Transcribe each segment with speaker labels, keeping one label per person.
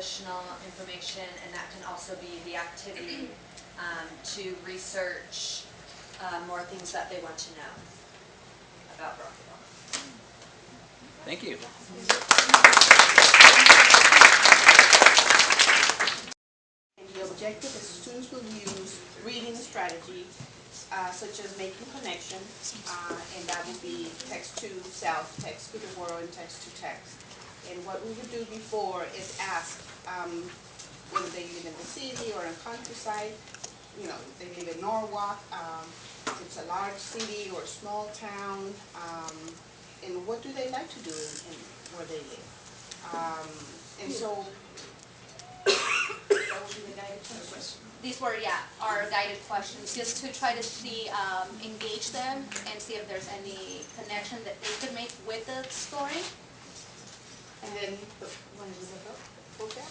Speaker 1: additional information, and that can also be the activity to research more things that they want to know about Barack Obama.
Speaker 2: Thank you.
Speaker 3: The objective is students will use reading strategy such as making connections, and that would be text to self, text to the world, and text to text. And what we would do before is ask whether they live in the city or in countryside, you know, if they live in Norwalk, if it's a large city or a small town, and what do they like to do in where they live. And so that would be the guided questions.
Speaker 4: These were, our guided questions, just to try to see, engage them and see if there's any connection that they could make with the story.
Speaker 3: And then the vocab.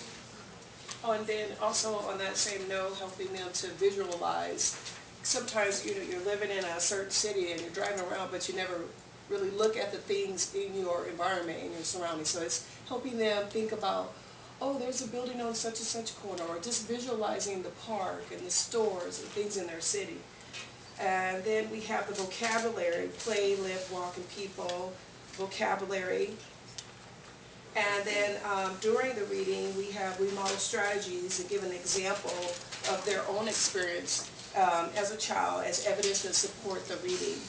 Speaker 5: Oh, and then also on that same note, helping them to visualize. Sometimes, you know, you're living in a certain city and you're driving around, but you never really look at the things in your environment, in your surroundings. So it's helping them think about, oh, there's a building on such and such corner, or just visualizing the park and the stores and things in their city. And then we have the vocabulary, play, live, walk, and people, vocabulary. And then during the reading, we model strategies and give an example of their own experience as a child as evidence to support the reading,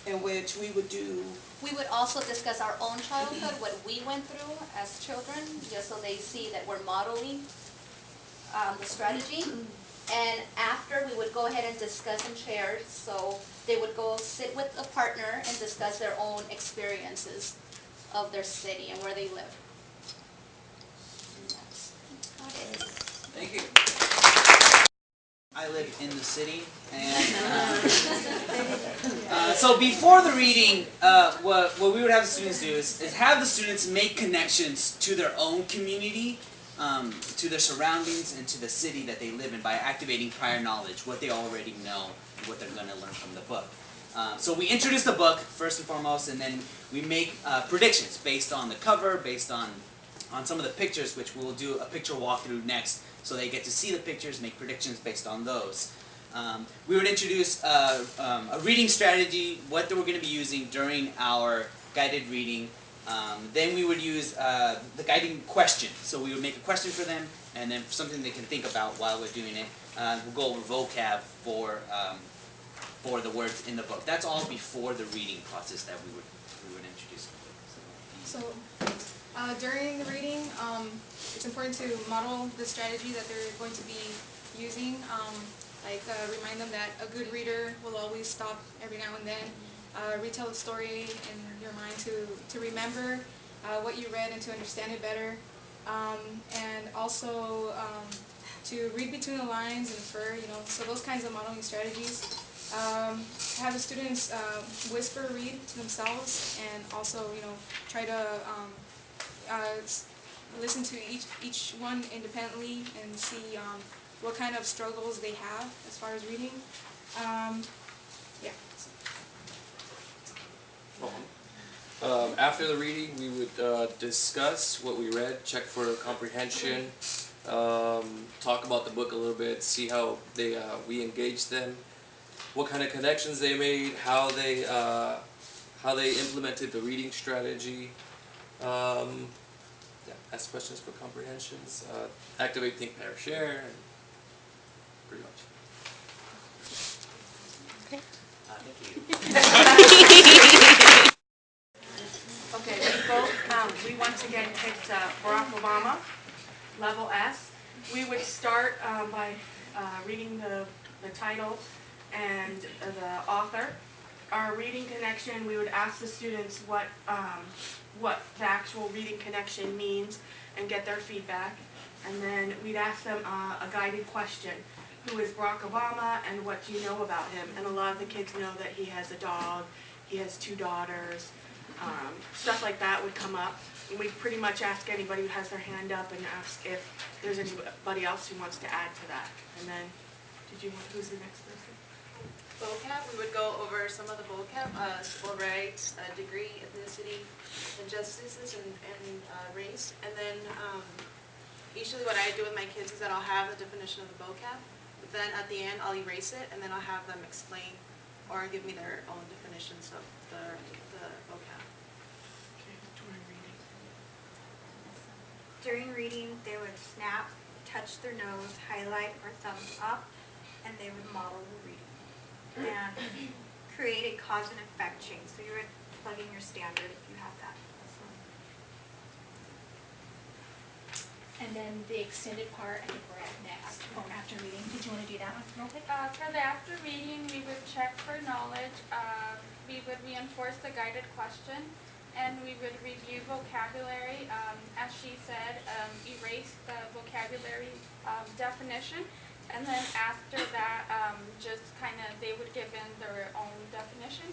Speaker 5: in which we would do.
Speaker 4: We would also discuss our own childhood, what we went through as children, just so they see that we're modeling the strategy. And after, we would go ahead and discuss in chairs, so they would go sit with a partner and discuss their own experiences of their city and where they live.
Speaker 2: Thank you. I live in the city, and so before the reading, what we would have the students do is have the students make connections to their own community, to their surroundings, and to the city that they live in by activating prior knowledge, what they already know, and what they're going to learn from the book. So we introduce the book first and foremost, and then we make predictions based on the cover, based on some of the pictures, which we'll do a picture walkthrough next, so they get to see the pictures, make predictions based on those. We would introduce a reading strategy, what we're going to be using during our guided reading. Then we would use the guiding question. So we would make a question for them, and then something they can think about while we're doing it. We'll go over vocab for the words in the book. That's all before the reading process that we would introduce.
Speaker 6: So during the reading, it's important to model the strategy that they're going to be using. Remind them that a good reader will always stop every now and then, retell the story in your mind to remember what you read and to understand it better, and also to read between the lines and infer, so those kinds of modeling strategies. Have the students whisper read to themselves, and also try to listen to each one independently and see what kind of struggles they have as far as reading.
Speaker 7: After the reading, we would discuss what we read, check for comprehension, talk about the book a little bit, see how we engaged them, what kind of connections they made, how they implemented the reading strategy. Ask questions for comprehensions, activate, think, pair, share, and pretty much.
Speaker 2: Thank you.
Speaker 8: Okay, we once again picked Barack Obama, level S. We would start by reading the title and the author. Our reading connection, we would ask the students what the actual reading connection means and get their feedback. And then we'd ask them a guided question. Who is Barack Obama and what do you know about him? And a lot of the kids know that he has a dog, he has 2 daughters, stuff like that would come up. And we pretty much ask anybody who has their hand up and ask if there's anybody else who wants to add to that. And then, who's the next person?
Speaker 1: Vocab, we would go over some of the vocab, civil rights, degree, ethnicity, injustices, and race. And then
Speaker 9: usually what I do with my kids is that I'll have the definition of the vocab, but then at the end I'll erase it and then I'll have them explain or give me their own definitions of the vocab.
Speaker 5: Okay, during reading.
Speaker 10: During reading, they would snap, touch their nose, highlight, or thumbs up, and they would model the reading. And create a cause and effect chain. So you would plug in your standard if you have that.
Speaker 4: And then the extended part, I think we're at next, after reading. Did you want to do that one real quick?
Speaker 11: For the after reading, we would check for knowledge. We would reinforce the guided question, and we would review vocabulary. As she said, erase the vocabulary definition, and then after that, just kind of they would give in their own definition,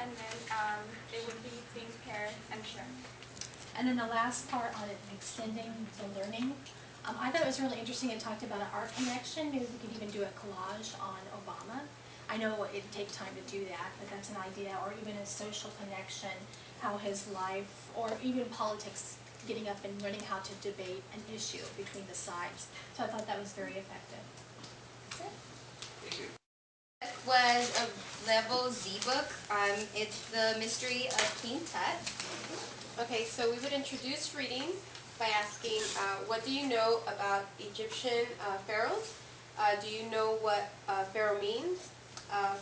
Speaker 11: and then it would be things pair and share.
Speaker 4: And then the last part on it, extending the learning. I thought it was really interesting. It talked about an art connection. Maybe we could even do a collage on Obama. I know it'd take time to do that, but that's an idea. Or even a social connection, how his life, or even politics, getting up and learning how to debate an issue between the sides. So I thought that was very effective.
Speaker 7: Thank you.
Speaker 12: Was a level Z book. It's the mystery of King Tut.
Speaker 13: Okay, so we would introduce reading by asking, what do you know about Egyptian pharaohs? Do you know what pharaoh means?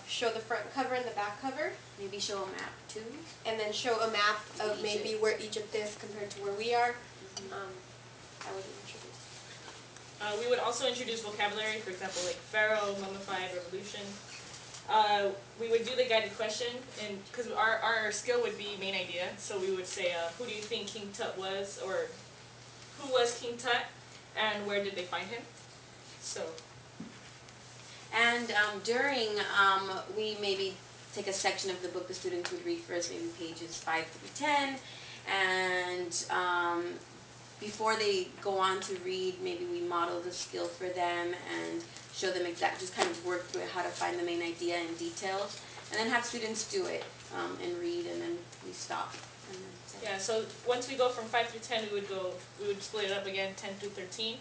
Speaker 13: Show the front cover and the back cover.
Speaker 12: Maybe show a map too.
Speaker 13: And then show a map of maybe where Egypt is compared to where we are. I would introduce.
Speaker 14: We would also introduce vocabulary, for example, like pharaoh, mummified, revolution. We would do the guided question, and because our skill would be main idea, so we would say, who do you think King Tut was, or who was King Tut, and where did they find him? So.
Speaker 12: And during, we maybe take a section of the book the students would read first, maybe pages 5 through 10, and before they go on to read, maybe we model the skill for them and show them just kind of work through it, how to find the main idea in details, and then have students do it and read, and then we stop. And then
Speaker 14: Yeah, so once we go from 5 through 10, we would split it up again, 10 through 13,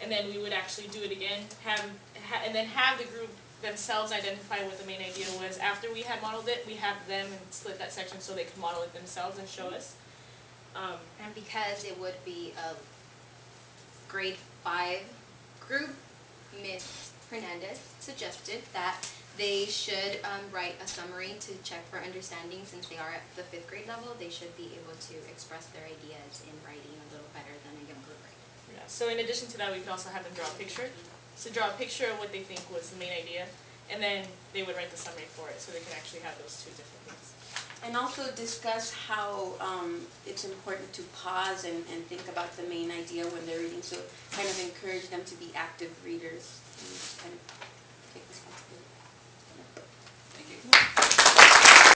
Speaker 14: and then we would actually do it again, and then have the group themselves identify what the main idea was. After we had modeled it, we have them and split that section so they could model it themselves and show us.
Speaker 12: And because it would be a grade 5 group, Miss Hernandez suggested that they should write a summary to check for understanding. Since they are at the 5th grade level, they should be able to express their ideas in writing a little better than a younger grade.
Speaker 14: Yeah, so in addition to that, we could also have them draw a picture. So draw a picture of what they think was the main idea, and then they would write the summary for it so they can actually have those two different things.
Speaker 12: And also discuss how it's important to pause and think about the main idea when they're reading, so kind of encourage them to be active readers.